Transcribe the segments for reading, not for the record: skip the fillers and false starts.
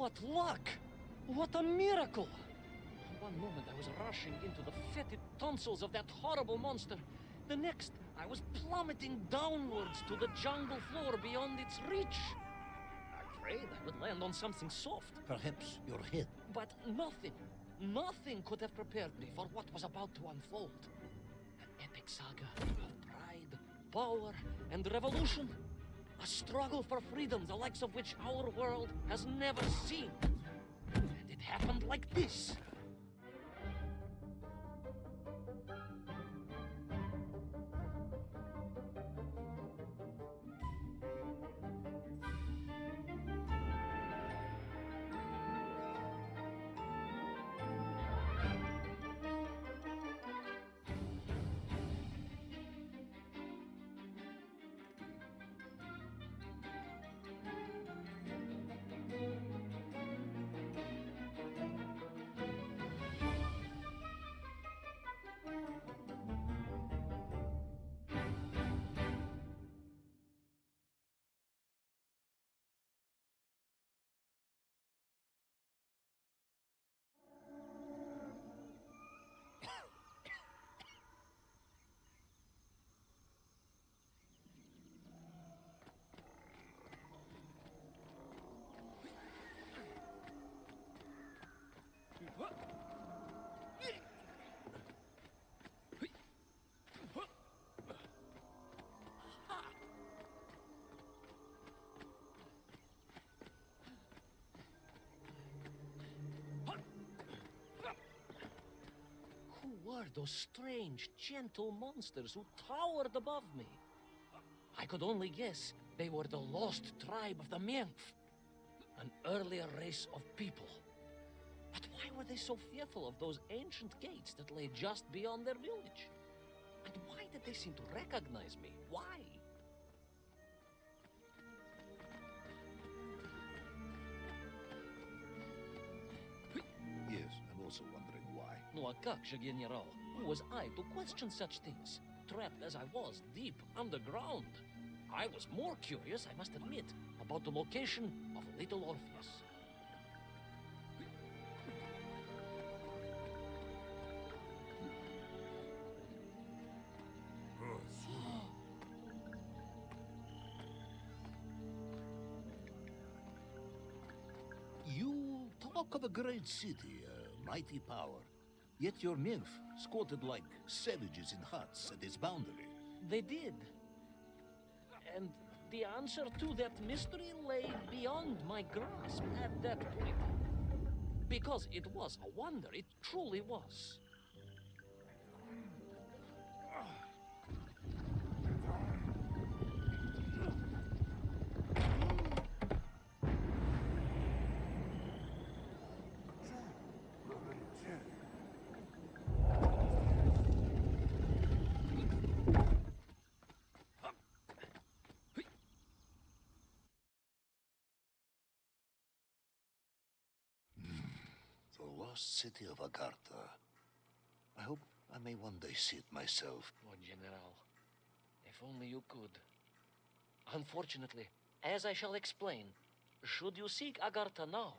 What luck! What a miracle! One moment I was rushing into the fetid tonsils of that horrible monster. The next, I was plummeting downwards to the jungle floor beyond its reach. I prayed I would land on something soft. Perhaps your head. But nothing could have prepared me for what was about to unfold. An epic saga of pride, power, and revolution. A struggle for freedom the likes of which our world has never seen. And it happened like this. Who were those strange, gentle monsters who towered above me? I could only guess they were the lost tribe of the Menkv, an earlier race of people. But why were they so fearful of those ancient gates that lay just beyond their village? And why did they seem to recognize me? Why? Yes, I'm also wondering why. Ну а как же, генерал? Who was I to question such things? Trapped as I was deep underground. I was more curious, I must admit, about the location of little Orpheus. You talk of a great city, a mighty power. Yet your Menkv squatted like savages in huts at its boundary. They did. And the answer to that mystery lay beyond my grasp at that point. Because it was a wonder, it truly was. The lost city of Agartha. I hope I may one day see it myself. Oh, General, if only you could. Unfortunately, as I shall explain, should you seek Agartha now,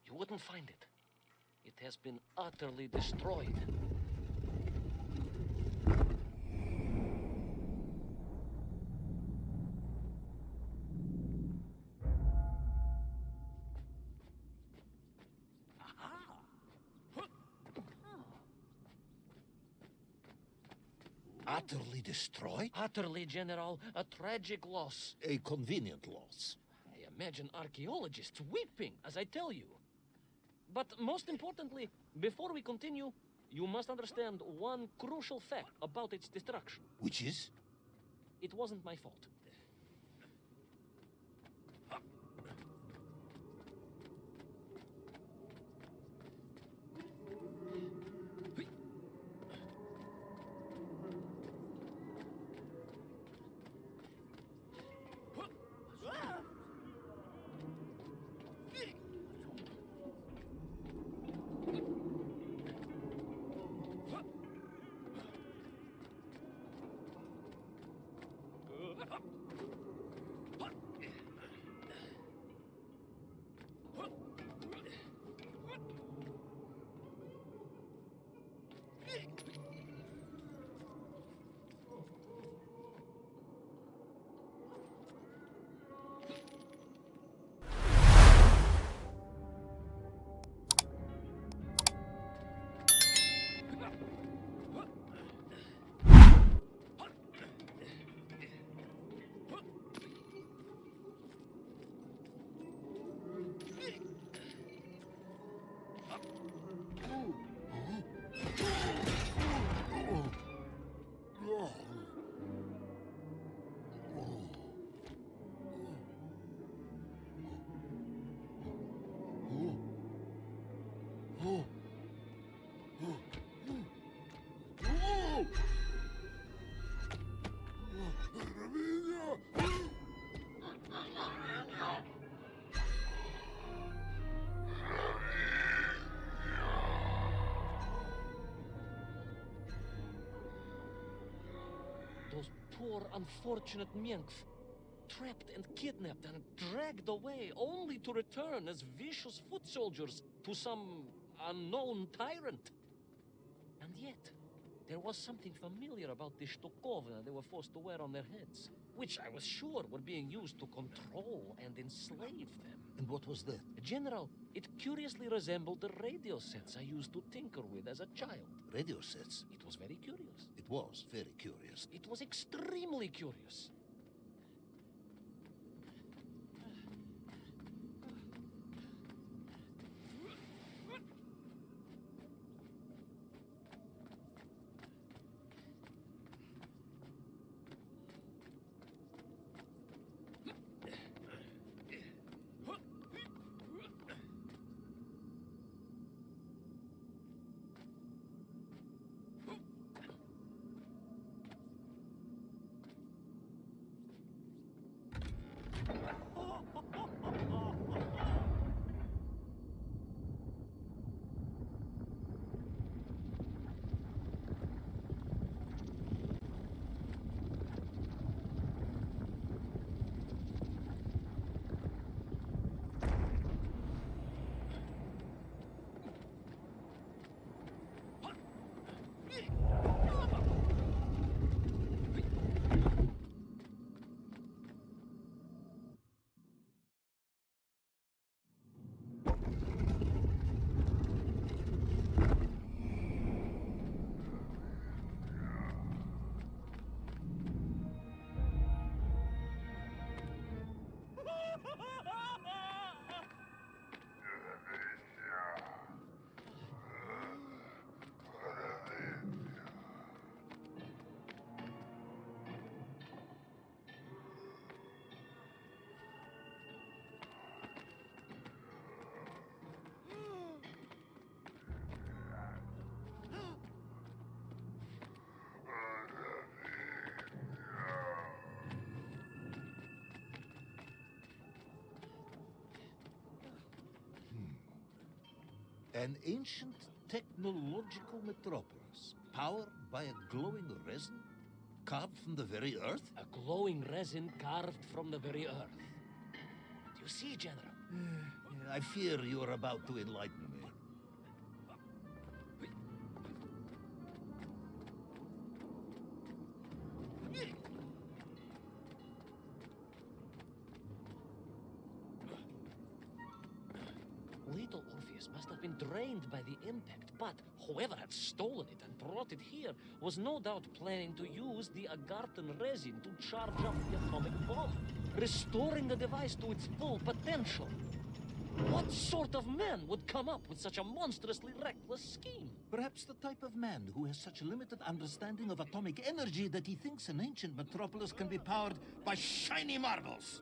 you wouldn't find it. It has been utterly destroyed. Utterly destroyed? Utterly, General, a tragic loss. A convenient loss. I imagine archaeologists weeping as I tell you. But most importantly, before we continue, you must understand one crucial fact about its destruction. Which is? It wasn't my fault. poor, unfortunate Menkv, trapped and kidnapped and dragged away, only to return as vicious foot soldiers to some unknown tyrant. And yet, there was something familiar about the shtukovina they were forced to wear on their heads, which I was sure were being used to control and enslave them. And what was that? General, it curiously resembled the radio sets I used to tinker with as a child. Radio sets? It was very curious. It was very curious. It was extremely curious. An ancient technological metropolis, powered by a glowing resin, carved from the very earth? A glowing resin carved from the very earth. Do you see, General? I fear you are about to enlighten me. Little Orpheus must have been drained by the impact, but whoever had stolen it and brought it here was no doubt planning to use the Agarthan resin to charge up the atomic bomb, restoring the device to its full potential. What sort of man would come up with such a monstrously reckless scheme? Perhaps the type of man who has such limited understanding of atomic energy that he thinks an ancient metropolis can be powered by shiny marbles.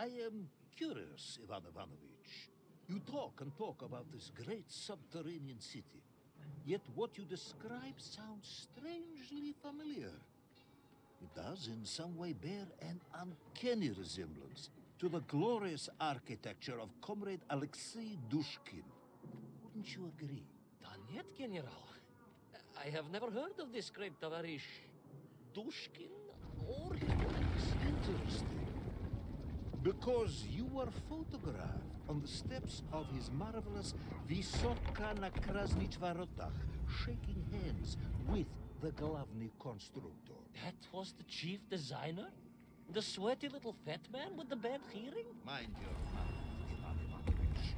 I am curious, Ivan Ivanovich. You talk and talk about this great subterranean city. Yet what you describe sounds strangely familiar. It does in some way bear an uncanny resemblance to the glorious architecture of Comrade Alexei Dushkin. Wouldn't you agree? Нет, General. I have never heard of this great tavarish Dushkin Orpheus. Interesting. Because you were photographed on the steps of his marvelous Vysoka na Krasnich Varotach, shaking hands with the Glavny Constructor. That was the chief designer? The sweaty little fat man with the bad hearing? Mind your mouth, Ivan Ivanovich.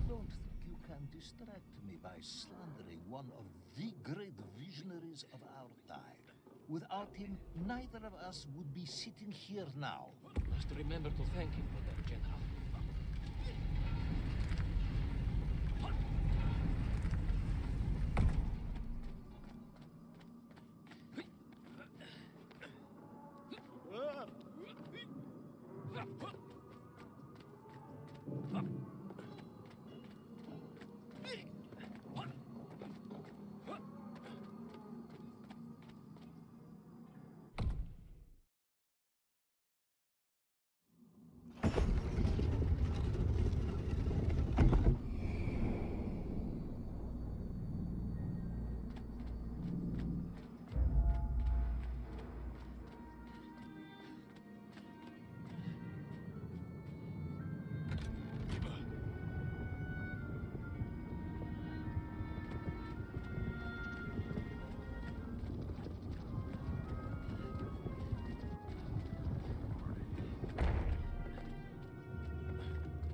Don't think you can distract me by slandering one of the great visionaries of our time. Without him, neither of us would be sitting here now. Must remember to thank him for that, General.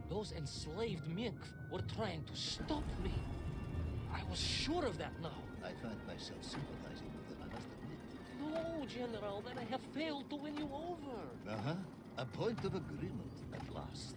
Those enslaved Menkv were trying to stop me. I was sure of that now. I find myself sympathizing with them, I must admit. No, General, then I have failed to win you over. Uh-huh. A point of agreement at last.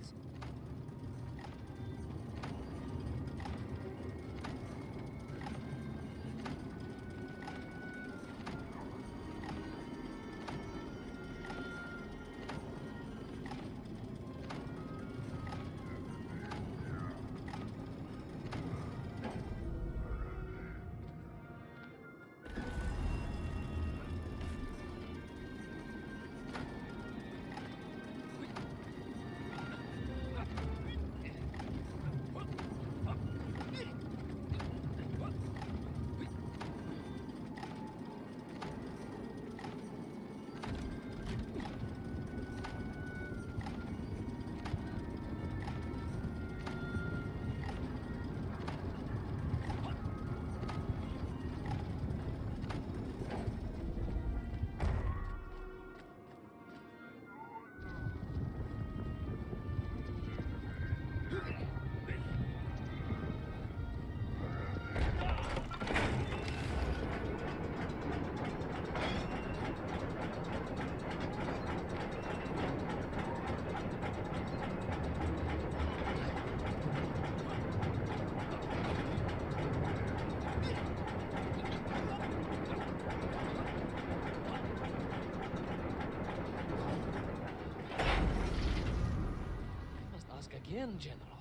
Again, General.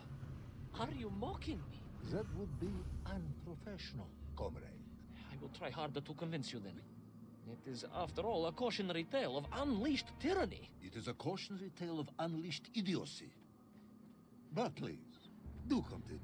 Are you mocking me? That would be unprofessional, comrade. I will try harder to convince you then. It is, after all, a cautionary tale of unleashed tyranny. It is a cautionary tale of unleashed idiocy. But please, do continue.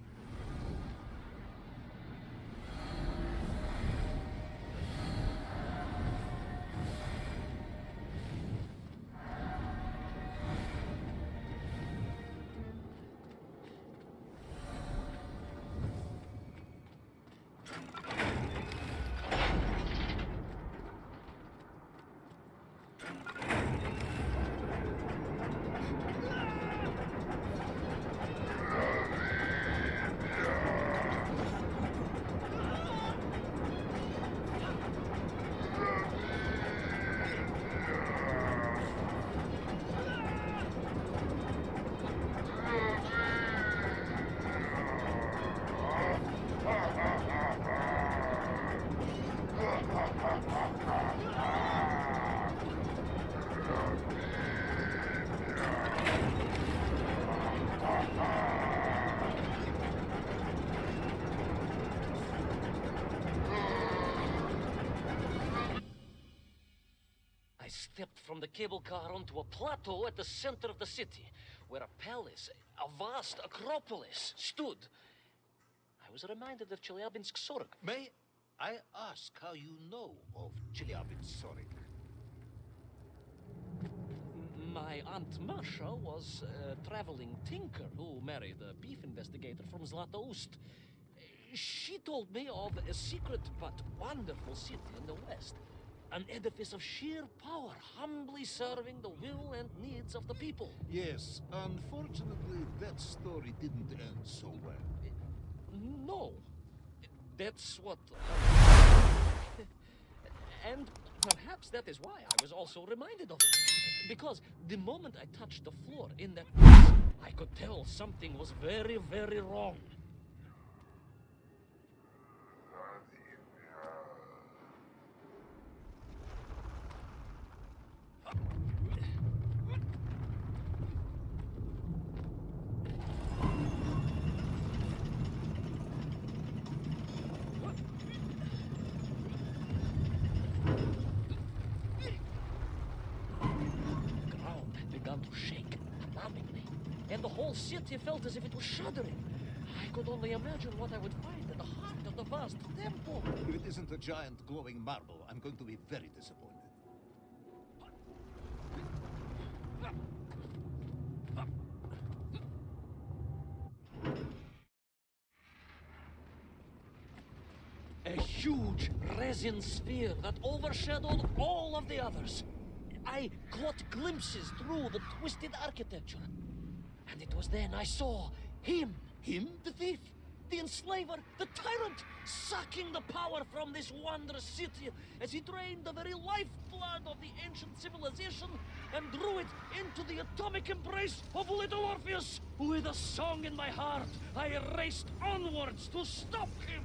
stepped from the cable car onto a plateau at the center of the city, where a palace, a vast acropolis, stood. I was reminded of Chelyabinsk-40. May I ask how you know of Chelyabinsk-40? My Aunt Masha was a traveling tinker who married a beef investigator from Zlatoust. She told me of a secret but wonderful city in the west. An edifice of sheer power, humbly serving the will and needs of the people. Yes, unfortunately, that story didn't end so well. No. That's what... And perhaps that is why I was also reminded of it. Because the moment I touched the floor in that place, I could tell something was very, very wrong. To shake alarmingly, and the whole city felt as if it was shuddering. I could only imagine what I would find in the heart of the vast temple. If it isn't a giant glowing marble, I'm going to be very disappointed. A huge resin sphere that overshadowed all of the others. I caught glimpses through the twisted architecture. And it was then I saw him. Him? The thief, the enslaver, the tyrant, sucking the power from this wondrous city as he drained the very lifeblood of the ancient civilization and drew it into the atomic embrace of little Orpheus. With a song in my heart, I raced onwards to stop him.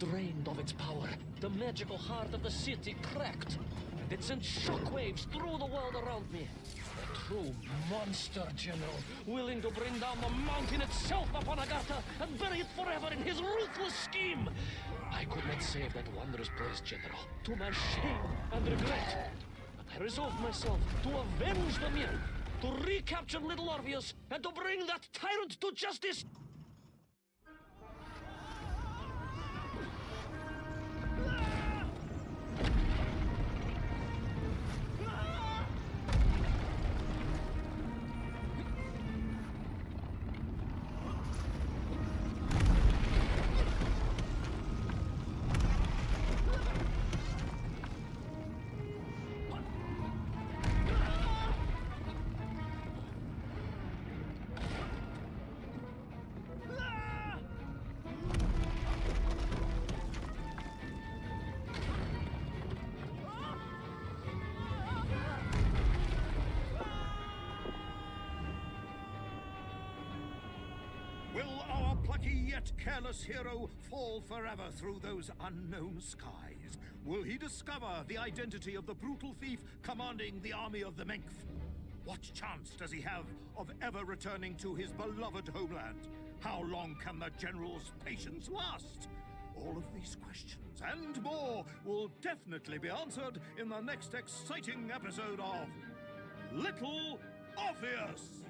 Drained of its power, the magical heart of the city cracked, and it sent shockwaves through the world around me. A true monster, General, willing to bring down the mountain itself upon Agatha and bury it forever in his ruthless scheme. I could not save that wondrous place, General, to my shame and regret. But I resolved myself to avenge the Mirror, to recapture little Orpheus, and to bring that tyrant to justice. Will our plucky yet careless hero fall forever through those unknown skies? Will he discover the identity of the brutal thief commanding the army of the Menkv? What chance does he have of ever returning to his beloved homeland? How long can the General's patience last? All of these questions and more will definitely be answered in the next exciting episode of Little Orpheus!